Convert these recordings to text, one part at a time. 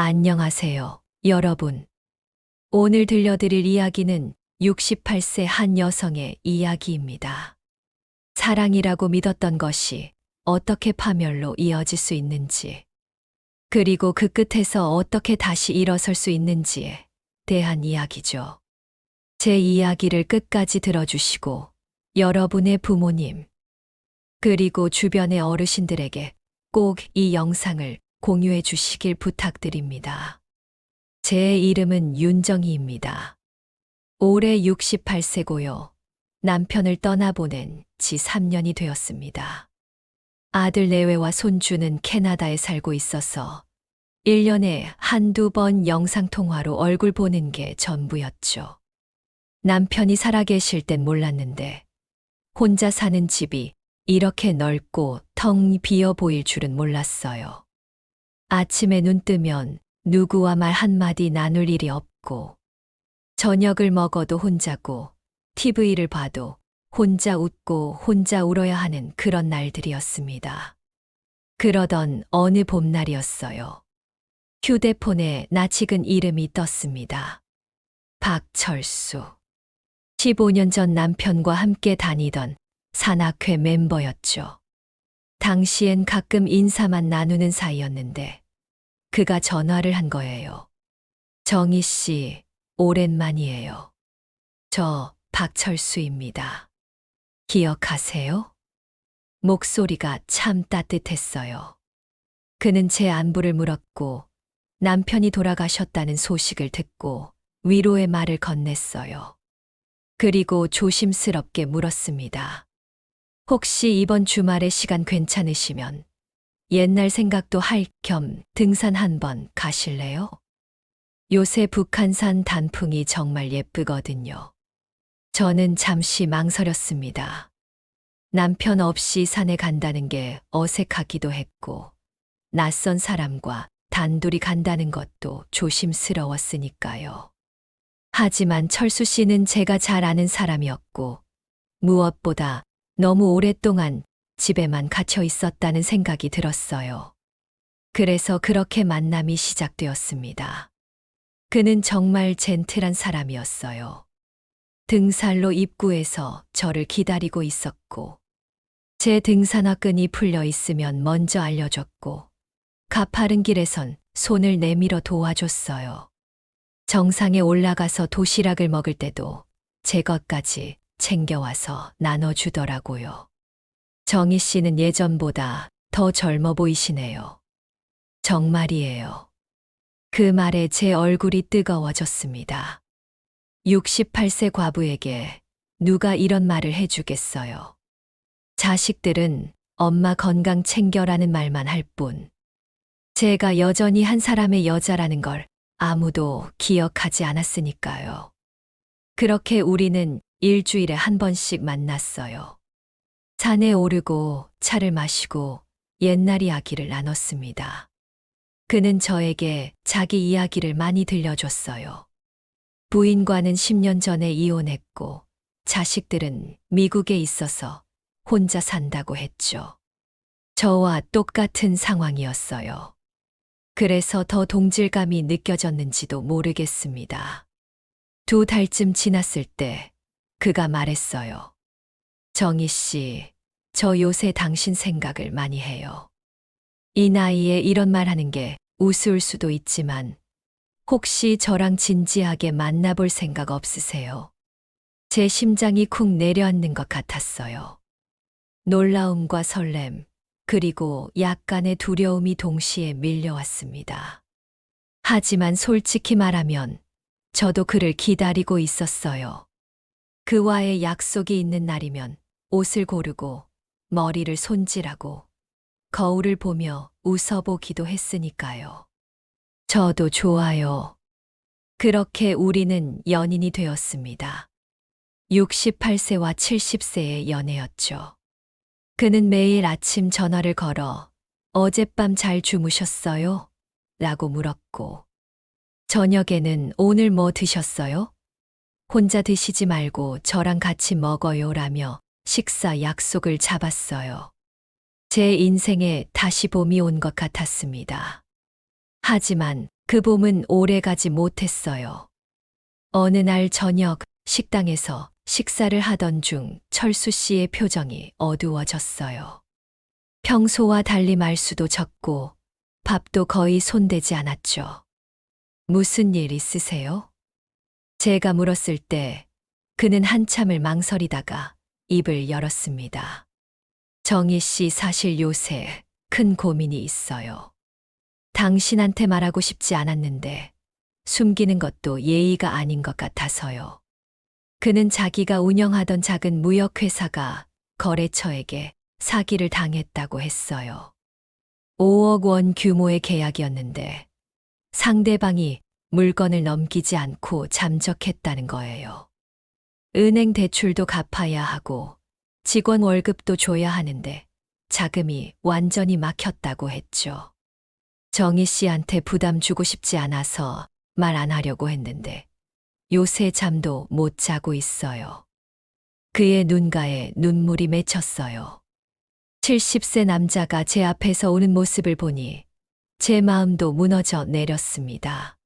안녕하세요, 여러분. 오늘 들려드릴 이야기는 68세 한 여성의 이야기입니다. 사랑이라고 믿었던 것이 어떻게 파멸로 이어질 수 있는지, 그리고 그 끝에서 어떻게 다시 일어설 수 있는지에 대한 이야기죠. 제 이야기를 끝까지 들어주시고 여러분의 부모님, 그리고 주변의 어르신들에게 꼭 이 영상을 공유해 주시길 부탁드립니다. 제 이름은 윤정희입니다. 올해 68세고요. 남편을 떠나보낸 지 3년이 되었습니다. 아들 내외와 손주는 캐나다에 살고 있어서 1년에 한두 번 영상통화로 얼굴 보는 게 전부였죠. 남편이 살아계실 땐 몰랐는데 혼자 사는 집이 이렇게 넓고 텅 비어 보일 줄은 몰랐어요. 아침에 눈 뜨면 누구와 말 한마디 나눌 일이 없고, 저녁을 먹어도 혼자고, TV를 봐도 혼자 웃고 혼자 울어야 하는 그런 날들이었습니다. 그러던 어느 봄날이었어요. 휴대폰에 낯익은 이름이 떴습니다. 박철수. 15년 전 남편과 함께 다니던 산악회 멤버였죠. 당시엔 가끔 인사만 나누는 사이였는데 그가 전화를 한 거예요. 정희 씨, 오랜만이에요. 저 박철수입니다. 기억하세요? 목소리가 참 따뜻했어요. 그는 제 안부를 물었고 남편이 돌아가셨다는 소식을 듣고 위로의 말을 건넸어요. 그리고 조심스럽게 물었습니다. 혹시 이번 주말에 시간 괜찮으시면 옛날 생각도 할 겸 등산 한번 가실래요? 요새 북한산 단풍이 정말 예쁘거든요. 저는 잠시 망설였습니다. 남편 없이 산에 간다는 게 어색하기도 했고, 낯선 사람과 단둘이 간다는 것도 조심스러웠으니까요. 하지만 철수 씨는 제가 잘 아는 사람이었고, 무엇보다 너무 오랫동안 집에만 갇혀 있었다는 생각이 들었어요. 그래서 그렇게 만남이 시작되었습니다. 그는 정말 젠틀한 사람이었어요. 등산로 입구에서 저를 기다리고 있었고, 제 등산화 끈이 풀려 있으면 먼저 알려줬고, 가파른 길에선 손을 내밀어 도와줬어요. 정상에 올라가서 도시락을 먹을 때도 제 것까지 챙겨와서 나눠주더라고요. 정희 씨는 예전보다 더 젊어 보이시네요. 정말이에요. 그 말에 제 얼굴이 뜨거워졌습니다. 68세 과부에게 누가 이런 말을 해주겠어요. 자식들은 엄마 건강 챙겨라는 말만 할 뿐, 제가 여전히 한 사람의 여자라는 걸 아무도 기억하지 않았으니까요. 그렇게 우리는 일주일에 한 번씩 만났어요. 산에 오르고 차를 마시고 옛날 이야기를 나눴습니다. 그는 저에게 자기 이야기를 많이 들려줬어요. 부인과는 10년 전에 이혼했고 자식들은 미국에 있어서 혼자 산다고 했죠. 저와 똑같은 상황이었어요. 그래서 더 동질감이 느껴졌는지도 모르겠습니다. 2달쯤 지났을 때 그가 말했어요. 정희 씨, 저 요새 당신 생각을 많이 해요. 이 나이에 이런 말 하는 게 우스울 수도 있지만 혹시 저랑 진지하게 만나볼 생각 없으세요? 제 심장이 쿵 내려앉는 것 같았어요. 놀라움과 설렘, 그리고 약간의 두려움이 동시에 밀려왔습니다. 하지만 솔직히 말하면 저도 그를 기다리고 있었어요. 그와의 약속이 있는 날이면 옷을 고르고 머리를 손질하고 거울을 보며 웃어보기도 했으니까요. 저도 좋아요. 그렇게 우리는 연인이 되었습니다. 68세와 70세의 연애였죠. 그는 매일 아침 전화를 걸어 어젯밤 잘 주무셨어요? 라고 물었고, 저녁에는 오늘 뭐 드셨어요? 혼자 드시지 말고 저랑 같이 먹어요 라며 식사 약속을 잡았어요. 제 인생에 다시 봄이 온 것 같았습니다. 하지만 그 봄은 오래 가지 못했어요. 어느 날 저녁 식당에서 식사를 하던 중 철수 씨의 표정이 어두워졌어요. 평소와 달리 말수도 적고 밥도 거의 손대지 않았죠. 무슨 일 있으세요? 제가 물었을 때 그는 한참을 망설이다가 입을 열었습니다. 정희 씨, 사실 요새 큰 고민이 있어요. 당신한테 말하고 싶지 않았는데 숨기는 것도 예의가 아닌 것 같아서요. 그는 자기가 운영하던 작은 무역회사가 거래처에게 사기를 당했다고 했어요. 5억 원 규모의 계약이었는데 상대방이 물건을 넘기지 않고 잠적했다는 거예요. 은행 대출도 갚아야 하고 직원 월급도 줘야 하는데 자금이 완전히 막혔다고 했죠. 정희 씨한테 부담 주고 싶지 않아서 말 안 하려고 했는데 요새 잠도 못 자고 있어요. 그의 눈가에 눈물이 맺혔어요. 70세 남자가 제 앞에서 오는 모습을 보니 제 마음도 무너져 내렸습니다.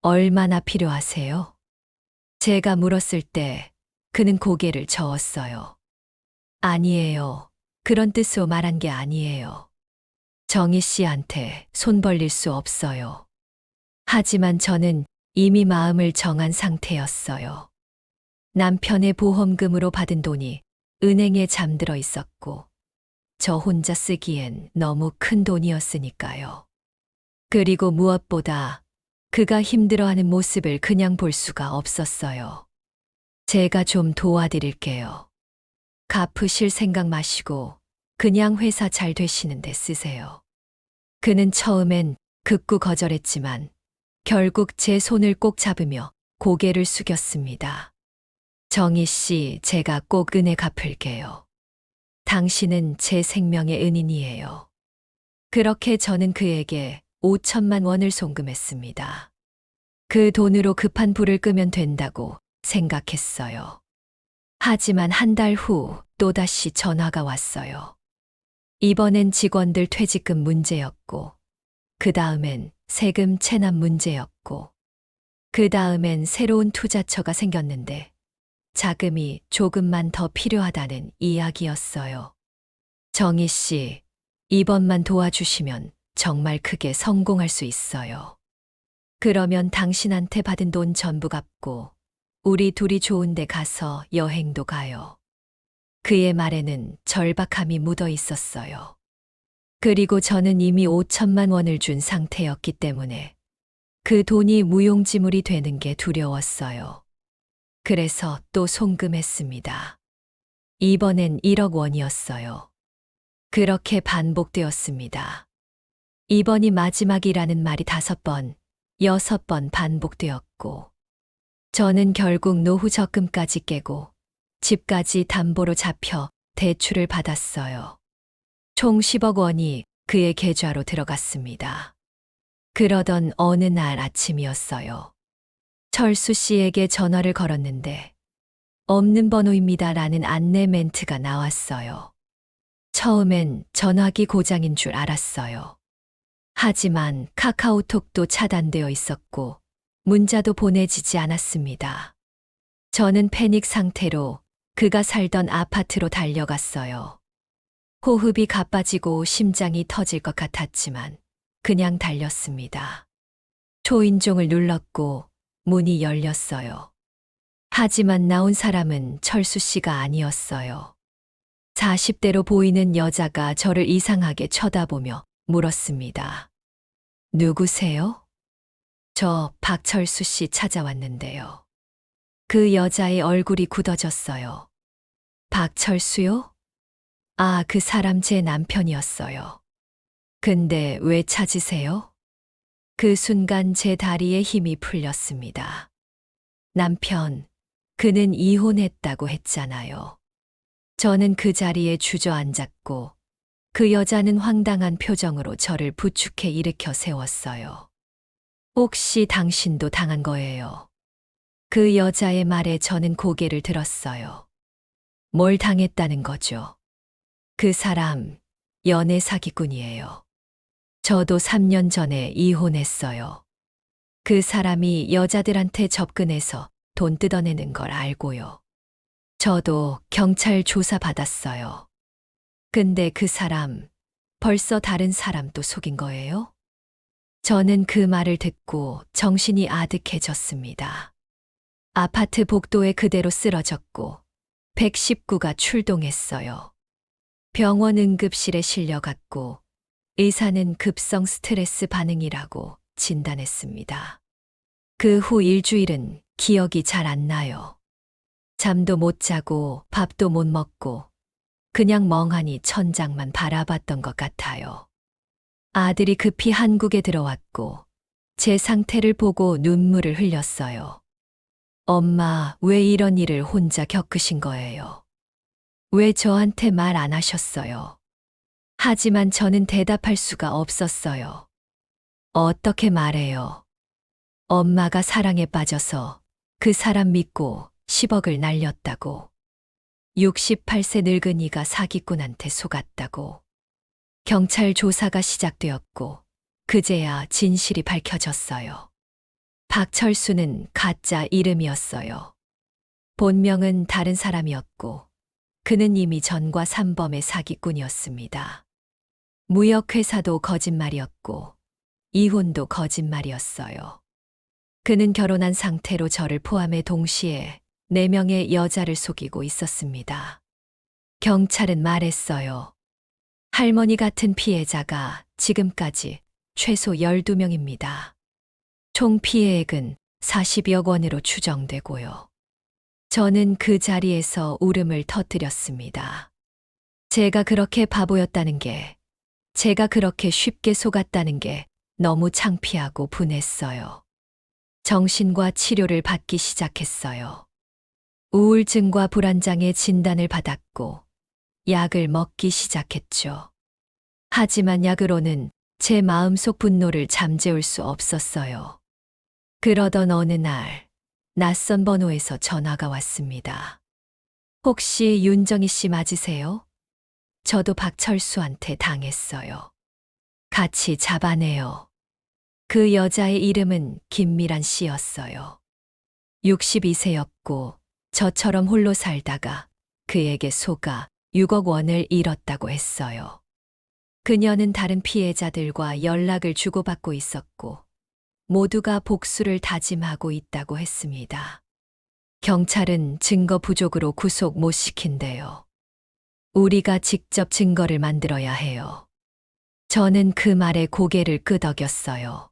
얼마나 필요하세요? 제가 물었을 때 그는 고개를 저었어요. 아니에요. 그런 뜻으로 말한 게 아니에요. 정희 씨한테 손 벌릴 수 없어요. 하지만 저는 이미 마음을 정한 상태였어요. 남편의 보험금으로 받은 돈이 은행에 잠들어 있었고, 저 혼자 쓰기엔 너무 큰 돈이었으니까요. 그리고 무엇보다 그가 힘들어하는 모습을 그냥 볼 수가 없었어요. 제가 좀 도와드릴게요. 갚으실 생각 마시고 그냥 회사 잘 되시는데 쓰세요. 그는 처음엔 극구 거절했지만 결국 제 손을 꼭 잡으며 고개를 숙였습니다. 정희 씨, 제가 꼭 은혜 갚을게요. 당신은 제 생명의 은인이에요. 그렇게 저는 그에게 5천만 원을 송금했습니다. 그 돈으로 급한 불을 끄면 된다고 생각했어요. 하지만 한 달 후 또다시 전화가 왔어요. 이번엔 직원들 퇴직금 문제였고, 그 다음엔 세금 체납 문제였고, 그 다음엔 새로운 투자처가 생겼는데 자금이 조금만 더 필요하다는 이야기였어요. 정희 씨, 이번만 도와주시면 정말 크게 성공할 수 있어요. 그러면 당신한테 받은 돈 전부 갚고 우리 둘이 좋은 데 가서 여행도 가요. 그의 말에는 절박함이 묻어 있었어요. 그리고 저는 이미 5천만 원을 준 상태였기 때문에 그 돈이 무용지물이 되는 게 두려웠어요. 그래서 또 송금했습니다. 이번엔 1억 원이었어요. 그렇게 반복되었습니다. 이번이 마지막이라는 말이 5번, 6번 반복되었고, 저는 결국 노후 적금까지 깨고 집까지 담보로 잡혀 대출을 받았어요. 총 10억 원이 그의 계좌로 들어갔습니다. 그러던 어느 날 아침이었어요. 철수 씨에게 전화를 걸었는데 없는 번호입니다라는 안내 멘트가 나왔어요. 처음엔 전화기 고장인 줄 알았어요. 하지만 카카오톡도 차단되어 있었고 문자도 보내지지 않았습니다. 저는 패닉 상태로 그가 살던 아파트로 달려갔어요. 호흡이 가빠지고 심장이 터질 것 같았지만 그냥 달렸습니다. 초인종을 눌렀고 문이 열렸어요. 하지만 나온 사람은 철수 씨가 아니었어요. 40대로 보이는 여자가 저를 이상하게 쳐다보며 물었습니다. 누구세요? 저 박철수 씨 찾아왔는데요. 그 여자의 얼굴이 굳어졌어요. 박철수요? 아, 그 사람 제 남편이었어요. 근데 왜 찾으세요? 그 순간 제 다리에 힘이 풀렸습니다. 남편, 그는 이혼했다고 했잖아요. 저는 그 자리에 주저앉았고 그 여자는 황당한 표정으로 저를 부축해 일으켜 세웠어요. 혹시 당신도 당한 거예요? 그 여자의 말에 저는 고개를 들었어요. 뭘 당했다는 거죠? 그 사람 연애 사기꾼이에요. 저도 3년 전에 이혼했어요. 그 사람이 여자들한테 접근해서 돈 뜯어내는 걸 알고요. 저도 경찰 조사 받았어요. 근데 그 사람 벌써 다른 사람도 속인 거예요? 저는 그 말을 듣고 정신이 아득해졌습니다. 아파트 복도에 그대로 쓰러졌고 119가 출동했어요. 병원 응급실에 실려갔고 의사는 급성 스트레스 반응이라고 진단했습니다. 그 후 일주일은 기억이 잘 안 나요. 잠도 못 자고 밥도 못 먹고 그냥 멍하니 천장만 바라봤던 것 같아요. 아들이 급히 한국에 들어왔고 제 상태를 보고 눈물을 흘렸어요. 엄마, 왜 이런 일을 혼자 겪으신 거예요? 왜 저한테 말 안 하셨어요? 하지만 저는 대답할 수가 없었어요. 어떻게 말해요? 엄마가 사랑에 빠져서 그 사람 믿고 10억을 날렸다고. 68세 늙은이가 사기꾼한테 속았다고. 경찰 조사가 시작되었고 그제야 진실이 밝혀졌어요. 박철수는 가짜 이름이었어요. 본명은 다른 사람이었고 그는 이미 전과 삼범의 사기꾼이었습니다. 무역회사도 거짓말이었고 이혼도 거짓말이었어요. 그는 결혼한 상태로 저를 포함해 동시에 4명의 여자를 속이고 있었습니다. 경찰은 말했어요. 할머니 같은 피해자가 지금까지 최소 12명입니다. 총 피해액은 40여 원으로 추정되고요. 저는 그 자리에서 울음을 터뜨렸습니다. 제가 그렇게 바보였다는 게, 제가 그렇게 쉽게 속았다는 게 너무 창피하고 분했어요. 정신과 치료를 받기 시작했어요. 우울증과 불안장애 진단을 받았고 약을 먹기 시작했죠. 하지만 약으로는 제 마음속 분노를 잠재울 수 없었어요. 그러던 어느 날 낯선 번호에서 전화가 왔습니다. 혹시 윤정희 씨 맞으세요? 저도 박철수한테 당했어요. 같이 잡아내요. 그 여자의 이름은 김미란 씨였어요. 62세였고 저처럼 홀로 살다가 그에게 속아 6억 원을 잃었다고 했어요. 그녀는 다른 피해자들과 연락을 주고받고 있었고 모두가 복수를 다짐하고 있다고 했습니다. 경찰은 증거 부족으로 구속 못 시킨대요. 우리가 직접 증거를 만들어야 해요. 저는 그 말에 고개를 끄덕였어요.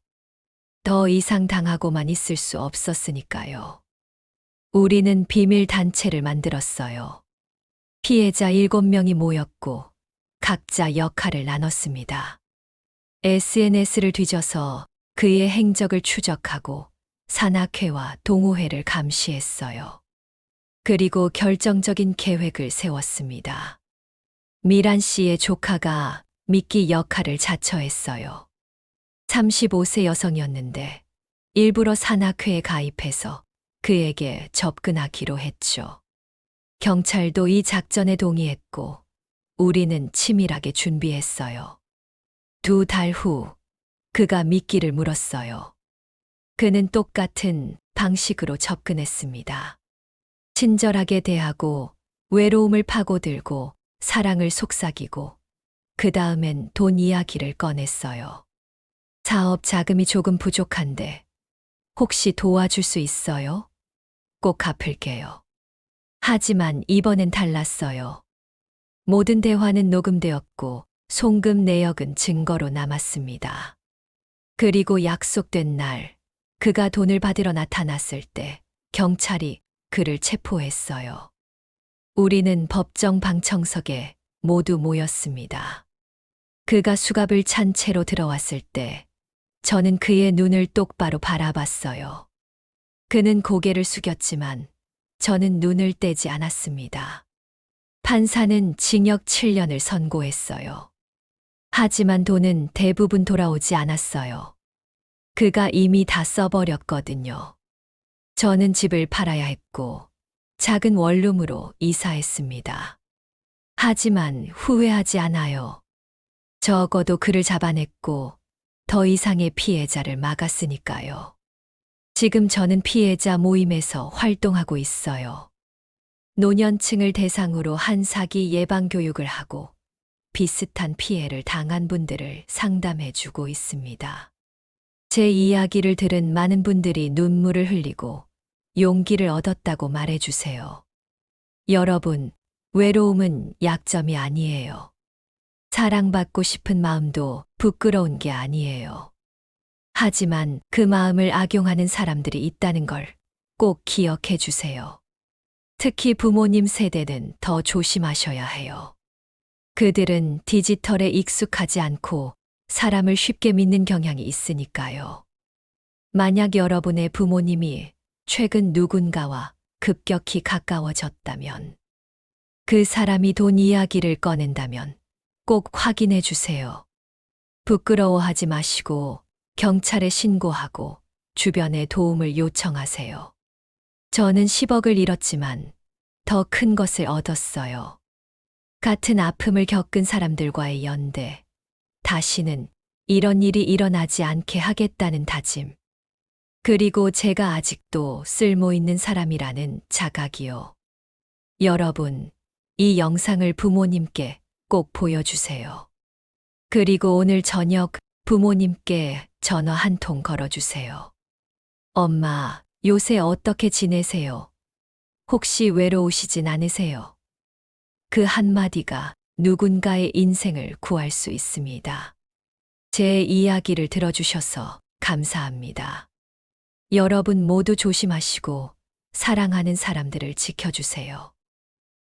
더 이상 당하고만 있을 수 없었으니까요. 우리는 비밀 단체를 만들었어요. 피해자 7명이 모였고 각자 역할을 나눴습니다. SNS를 뒤져서 그의 행적을 추적하고 산악회와 동호회를 감시했어요. 그리고 결정적인 계획을 세웠습니다. 미란 씨의 조카가 미끼 역할을 자처했어요. 35세 여성이었는데 일부러 산악회에 가입해서 그에게 접근하기로 했죠. 경찰도 이 작전에 동의했고 우리는 치밀하게 준비했어요. 2달 후 그가 미끼를 물었어요. 그는 똑같은 방식으로 접근했습니다. 친절하게 대하고 외로움을 파고들고 사랑을 속삭이고 그 다음엔 돈 이야기를 꺼냈어요. 사업 자금이 조금 부족한데 혹시 도와줄 수 있어요? 꼭 갚을게요. 하지만 이번엔 달랐어요. 모든 대화는 녹음되었고 송금 내역은 증거로 남았습니다. 그리고 약속된 날 그가 돈을 받으러 나타났을 때 경찰이 그를 체포했어요. 우리는 법정 방청석에 모두 모였습니다. 그가 수갑을 찬 채로 들어왔을 때 저는 그의 눈을 똑바로 바라봤어요. 그는 고개를 숙였지만 저는 눈을 떼지 않았습니다. 판사는 징역 7년을 선고했어요. 하지만 돈은 대부분 돌아오지 않았어요. 그가 이미 다 써버렸거든요. 저는 집을 팔아야 했고 작은 원룸으로 이사했습니다. 하지만 후회하지 않아요. 적어도 그를 잡아냈고 더 이상의 피해자를 막았으니까요. 지금 저는 피해자 모임에서 활동하고 있어요. 노년층을 대상으로 한 사기 예방 교육을 하고 비슷한 피해를 당한 분들을 상담해 주고 있습니다. 제 이야기를 들은 많은 분들이 눈물을 흘리고 용기를 얻었다고 말해 주세요. 여러분, 외로움은 약점이 아니에요. 사랑받고 싶은 마음도 부끄러운 게 아니에요. 하지만 그 마음을 악용하는 사람들이 있다는 걸 꼭 기억해 주세요. 특히 부모님 세대는 더 조심하셔야 해요. 그들은 디지털에 익숙하지 않고 사람을 쉽게 믿는 경향이 있으니까요. 만약 여러분의 부모님이 최근 누군가와 급격히 가까워졌다면, 그 사람이 돈 이야기를 꺼낸다면 꼭 확인해 주세요. 부끄러워하지 마시고 경찰에 신고하고 주변에 도움을 요청하세요. 저는 10억을 잃었지만 더 큰 것을 얻었어요. 같은 아픔을 겪은 사람들과의 연대, 다시는 이런 일이 일어나지 않게 하겠다는 다짐, 그리고 제가 아직도 쓸모 있는 사람이라는 자각이요. 여러분, 이 영상을 부모님께 꼭 보여주세요. 그리고 오늘 저녁 부모님께 전화 한 통 걸어주세요. 엄마, 요새 어떻게 지내세요? 혹시 외로우시진 않으세요? 그 한마디가 누군가의 인생을 구할 수 있습니다. 제 이야기를 들어주셔서 감사합니다. 여러분 모두 조심하시고 사랑하는 사람들을 지켜주세요.